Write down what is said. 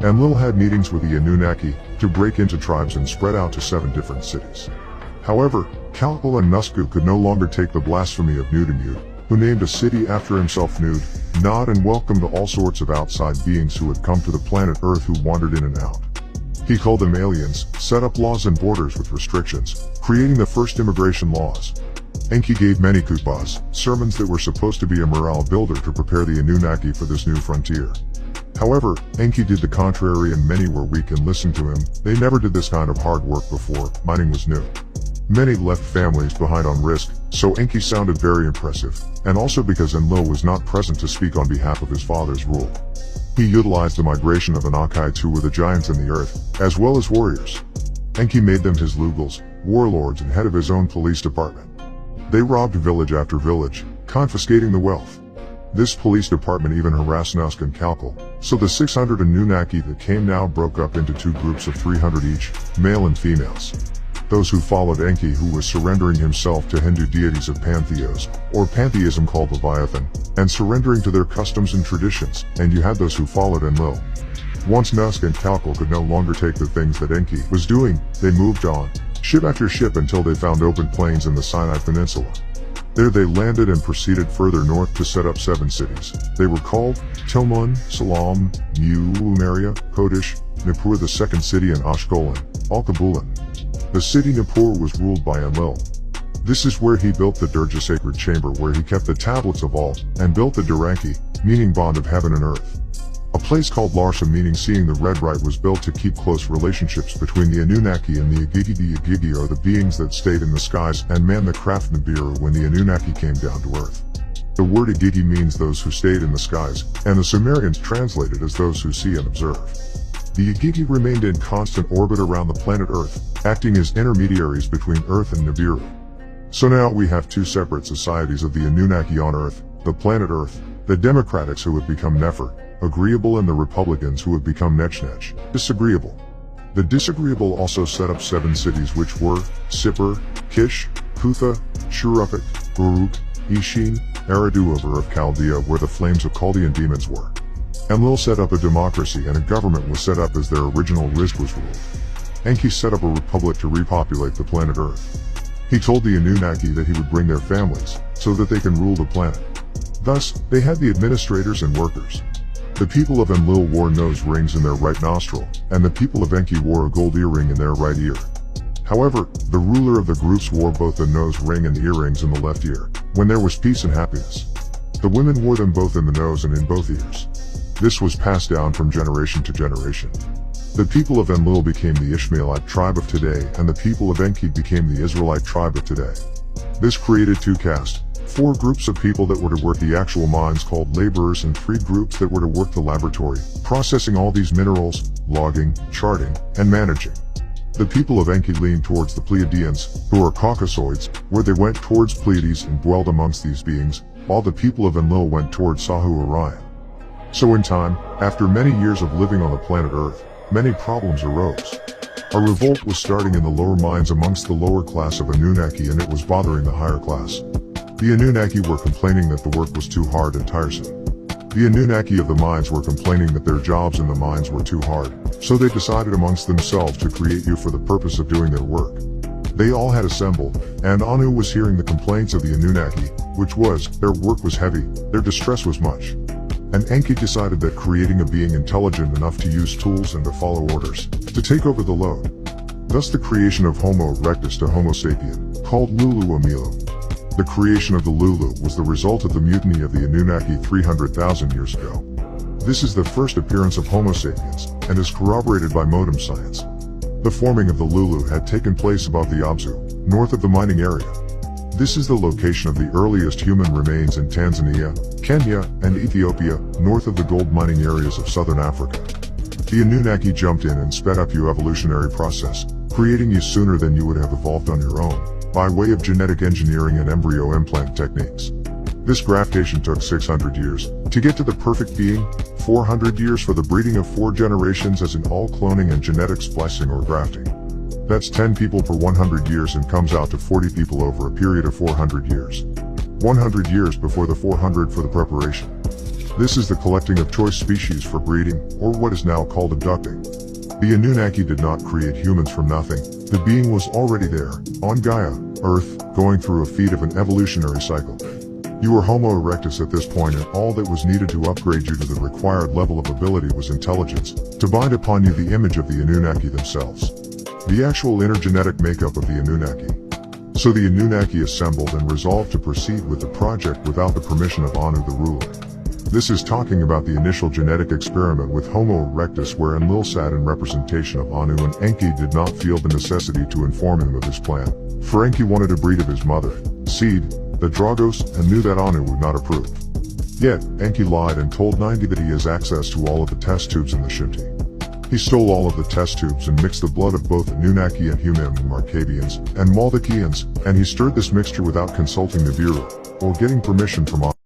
Enlil had meetings with the Anunnaki to break into tribes and spread out to 7 different cities. However, Calcul and Nusku could no longer take the blasphemy of Nudimmud, who named a city after himself Nud, Nod, and welcomed all sorts of outside beings who had come to the planet Earth who wandered in and out. He called them aliens, set up laws and borders with restrictions, creating the first immigration laws. Enki gave many khutbahs, sermons that were supposed to be a morale builder to prepare the Anunnaki for this new frontier. However, Enki did the contrary and many were weak and listened to him. They never did this kind of hard work before, mining was new. Many left families behind on risk, so Enki sounded very impressive, and also because Enlil was not present to speak on behalf of his father's rule. He utilized the migration of Anunnaki who were the giants in the earth, as well as warriors. Enki made them his Lugals, warlords and head of his own police department. They robbed village after village, confiscating the wealth. This police department even harassed Nusk and Calcul, so the 600 Anunnaki that came now broke up into 2 groups of 300 each, male and females. Those who followed Enki, who was surrendering himself to Hindu deities of pantheos, or pantheism called Leviathan, and surrendering to their customs and traditions, and you had those who followed Enlil. Once Nusk and Calcul could no longer take the things that Enki was doing, they moved on, ship after ship until they found open plains in the Sinai Peninsula. There they landed and proceeded further north to set up 7 cities. They were called Tilmun, Salam, Umaria, Kodesh, Nippur, the second city, and Ashkelon, Al-Kabulan. The city Nippur was ruled by Enlil. This is where he built the Durga sacred chamber where he kept the tablets of all, and built the Duranki, meaning bond of heaven and earth. A place called Larsha, meaning seeing the red right, was built to keep close relationships between the Anunnaki and the Igigi. The Igigi are the beings that stayed in the skies and manned the craft Nibiru when the Anunnaki came down to earth. The word Igigi means those who stayed in the skies, and the Sumerians translated as those who see and observe. The Igigi remained in constant orbit around the planet Earth, acting as intermediaries between Earth and Nibiru. So now we have 2 separate societies of the Anunnaki on Earth, the planet Earth, the Democrats who have become Nefer, agreeable, and the Republicans who have become Nechnech, disagreeable. The disagreeable also set up 7 cities which were Sippur, Kish, Kutha, Shuruppak, Uruk, Ishin, Eridu of Ur of Chaldea, where the flames of Chaldean demons were. Enlil set up a democracy and a government was set up as their original Rizq was ruled. Enki set up a republic to repopulate the planet Earth. He told the Anunnaki that he would bring their families, so that they can rule the planet. Thus, they had the administrators and workers. The people of Enlil wore nose rings in their right nostril, and the people of Enki wore a gold earring in their right ear. However, the ruler of the groups wore both the nose ring and the earrings in the left ear, when there was peace and happiness. The women wore them both in the nose and in both ears. This was passed down from generation to generation. The people of Enlil became the Ishmaelite tribe of today, and the people of Enki became the Israelite tribe of today. This created 2 castes, 4 groups of people that were to work the actual mines called laborers, and 3 groups that were to work the laboratory, processing all these minerals, logging, charting, and managing. The people of Enki leaned towards the Pleiadians, who are Caucasoids, where they went towards Pleiades and dwelled amongst these beings, while the people of Enlil went towards Sahu Orion. So in time, after many years of living on the planet Earth, many problems arose. A revolt was starting in the lower mines amongst the lower class of Anunnaki, and it was bothering the higher class. The Anunnaki were complaining that the work was too hard and tiresome. The Anunnaki of the mines were complaining that their jobs in the mines were too hard, so they decided amongst themselves to create you for the purpose of doing their work. They all had assembled, and Anu was hearing the complaints of the Anunnaki, which was, their work was heavy, their distress was much. And Enki decided that creating a being intelligent enough to use tools and to follow orders, to take over the load. Thus the creation of Homo erectus to Homo sapien, called Lulu Amilu. The creation of the Lulu was the result of the mutiny of the Anunnaki 300,000 years ago. This is the first appearance of Homo sapiens, and is corroborated by modem science. The forming of the Lulu had taken place above the Abzu, north of the mining area. This is the location of the earliest human remains in Tanzania, Kenya, and Ethiopia, north of the gold mining areas of southern Africa. The Anunnaki jumped in and sped up your evolutionary process, creating you sooner than you would have evolved on your own, by way of genetic engineering and embryo implant techniques. This graftation took 600 years. To get to the perfect being, 400 years for the breeding of 4 generations, as in all cloning and genetic splicing or grafting. That's 10 people per 100 years and comes out to 40 people over a period of 400 years. 100 years before the 400 for the preparation. This is the collecting of choice species for breeding, or what is now called abducting. The Anunnaki did not create humans from nothing. The being was already there, on Gaia, Earth, going through a feat of an evolutionary cycle. You were Homo erectus at this point, and all that was needed to upgrade you to the required level of ability was intelligence, to bind upon you the image of the Anunnaki themselves. The actual inner genetic makeup of the Anunnaki. So the Anunnaki assembled and resolved to proceed with the project without the permission of Anu the ruler. This is talking about the initial genetic experiment with Homo erectus, wherein Lil sat in representation of Anu, and Enki did not feel the necessity to inform him of his plan, for Enki wanted a breed of his mother, seed, the Dragos, and knew that Anu would not approve. Yet, Enki lied and told 90 that he has access to all of the test tubes in the Shinti. He stole all of the test tubes and mixed the blood of both Anunnaki and human Markabians and Maldakians, and he stirred this mixture without consulting the Bureau, or getting permission from Anu.